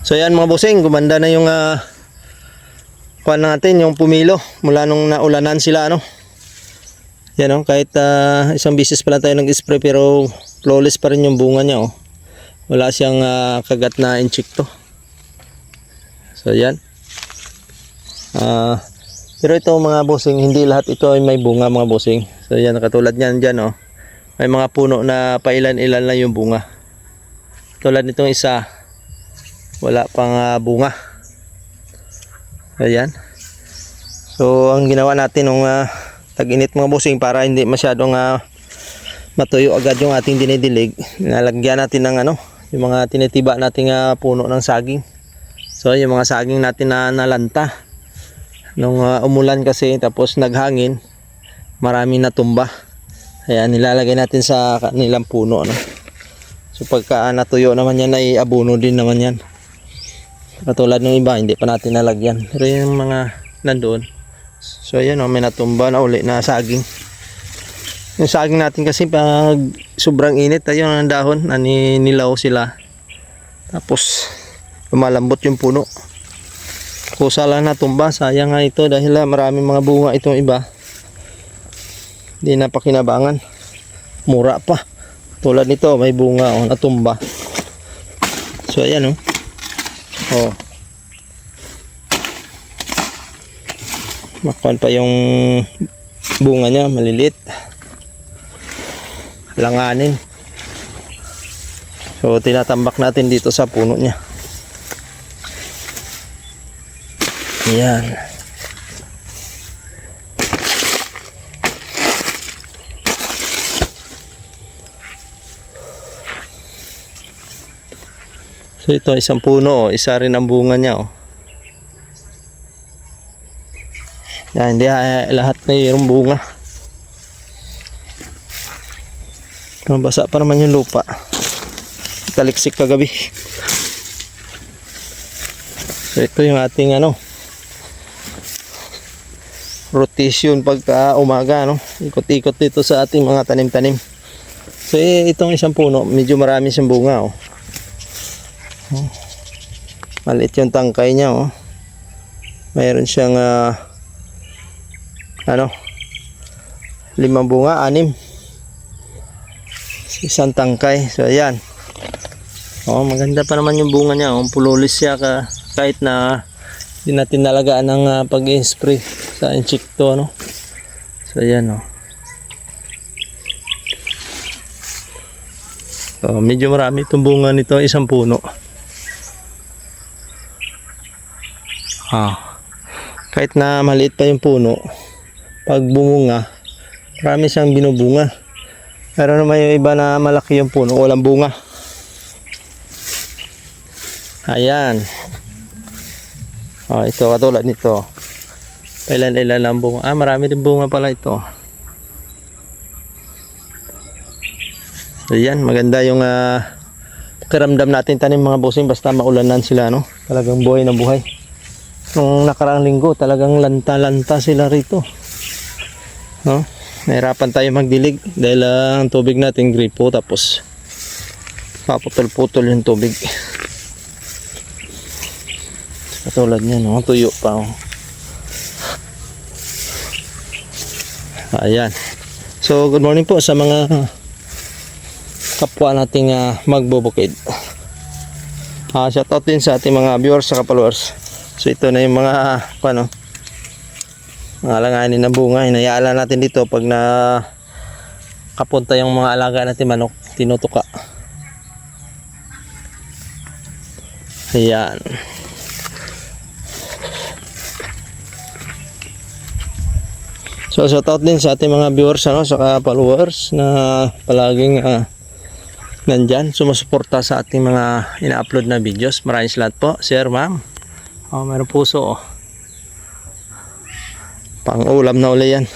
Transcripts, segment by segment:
So yan mga bossing, gumanda na yung kuha natin, yung pumilo mula nung naulanan sila ano. Yan oh, kahit isang bisis pa lang tayo nag-spray pero flawless pa rin yung bunga niya oh. Wala siyang kagat na insekto. So yan. Pero ito mga bossing, hindi lahat ito ay may bunga mga bossing. So yan, katulad niyan dyan oh. May mga puno na pailan-ilan lang yung bunga. Tulad nitong isa, wala pang bunga. Ayan. So ang ginawa natin nung tag-init mga bossing, para hindi masyadong matuyo agad yung ating dinidilig, nalagyan natin ng ano, yung mga tinitiba nating puno ng saging. So yung mga saging natin na nalanta nung umulan kasi tapos naghangin, marami natumba. Ayan, nilalagay natin sa kanilang puno ano. So pagka natuyo naman yan ay abono din naman yan. Katulad ng iba, hindi pa natin nalagyan. Pero yung mga nandoon, so ayan o, may natumba na uli na saging. Yung saging natin kasi pag sobrang init, ayun ang dahon, nilaw sila. Tapos lumalambot yung puno. Kusa lang natumba, sayang nga ito dahil maraming mga bunga itong iba. Hindi na pakinabangan. Mura pa. Tulad nito, may bunga o natumba. So ayan o. Oh. Makuhan pa yung bunga niya, maliliit. Langanin. So tinatambak natin dito sa puno niya. Ayan. So ito isang puno, isa rin ang bunga niya oh. Yan, hindi lahat na yung bunga. Basa pa naman yung lupa. Taliksik kagabi. So ito yung ating ano, rotation pagka umaga no. Ikot-ikot dito sa ating mga tanim-tanim. So itong isang puno, medyo marami siyang bunga oh. Maliit yung tangkay niya oh. Mayroon siyang ano, 5 bunga, 6. Isang tangkay. So ayan. Oh, maganda pa naman yung bunga niya oh. Pululis siya kahit na hindi natin nalagaan ng pag-spray sa insekto no. So ayan oh. So, medyo marami itong bunga nito, isang puno. Kahit na maliit pa yung puno, pag bumunga, marami siyang binubunga. Pero naman yung iba na malaki yung puno, walang bunga. Ayan. Ito katulad nito. Ilan-ilan lang bunga. Marami din bunga pala ito. Ayan, maganda yung pakiramdam natin tanim mga bossing basta maulanan sila no. Talagang buhay na buhay. Nung nakaraang linggo talagang lanta-lanta sila rito no? Nahirapan tayo magdilig dahil ang tubig natin gripo tapos paputol-putol yung tubig. Katulad niyan no? Tuyo pa oh. Ayan. So good morning po sa mga kapwa nating magbubukid. Shoutout din sa ating mga viewers sa followers. So ito na yung mga ano, mga langanin na bunga. Hinayaan natin dito pag na kapunta yung mga alaga natin manok, tinutuka. Ayan. So shoutout din sa ating mga viewers ano, saka followers na palaging nandyan, sumusuporta sa ating mga ina-upload na videos. Maraming salamat po, sir, ma'am. Mayroong puso oh. Pang ulam na uli yan.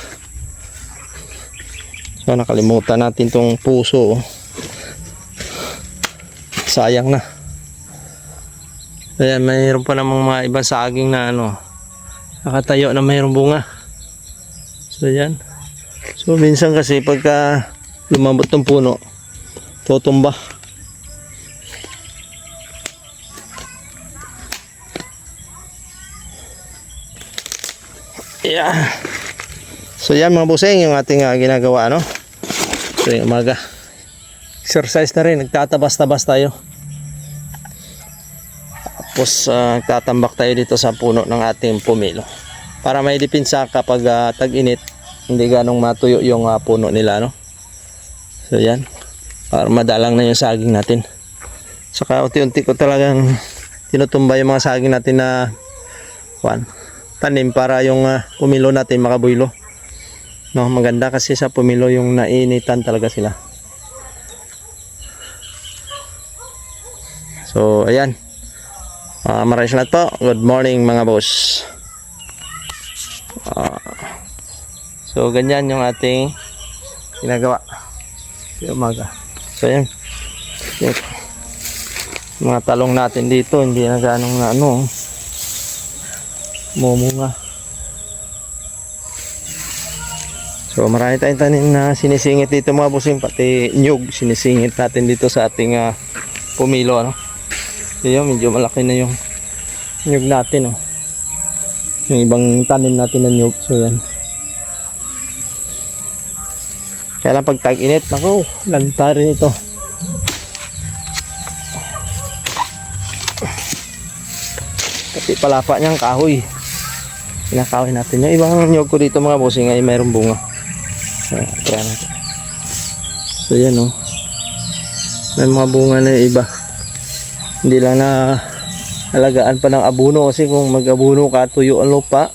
So nakalimutan natin tong puso oh. Sayang na. Ayan, mayroon pa namang mga ibang saging na ano, nakatayo na mayroong bunga. So yan. So minsan kasi pagka lumambot tong puno, tutumba. Yeah. So yan mga bossing, yung ating ginagawa, no? So yung umaga. Exercise na rin, nagtatabas-tabas tayo. Tapos tatambak tayo dito sa puno ng ating pumilo. Para may depensa kapag tag-init, hindi ganong matuyo yung puno nila, no? So yan. Para madalang na yung saging natin. Saka unti-unti ko talagang tinutumba yung mga saging natin na tanim para yung pumilo natin makabuylo. No, maganda kasi sa pumilo yung nainitan talaga sila. So ayan. Maraming salamat po. Good morning mga boss. So ganyan yung ating ginagawa sa umaga. So ayan. Yung mga talong natin dito hindi na ganong na ano, mumunga. So marami tayong tanim na sinisingit dito mga bossing, pati nyug sinisingit natin dito sa ating pumilo, ano. So yun, medyo malaki na yung nyug natin, oh. Yung ibang tanim natin na nyug. So yan. Kaya lang pag tag-init, naku, lanta rin ito. Kasi palapa niyang kahoy. Pinakahoy natin. Yung ibang nyug ko dito mga bossing ay mayroong bunga. Try natin. So yan, oh. May mga bunga na yung iba. Hindi lang na alagaan pa ng abuno, kasi kung mag-abuno ka, tuyo ang lupa.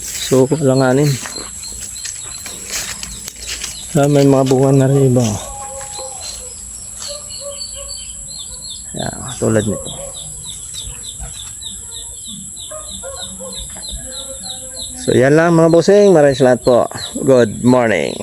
So kalanganin. May mga bunga na rin iba. Yan, tulad nito. So yan lang mga bossing. Maraming salamat po. Good morning.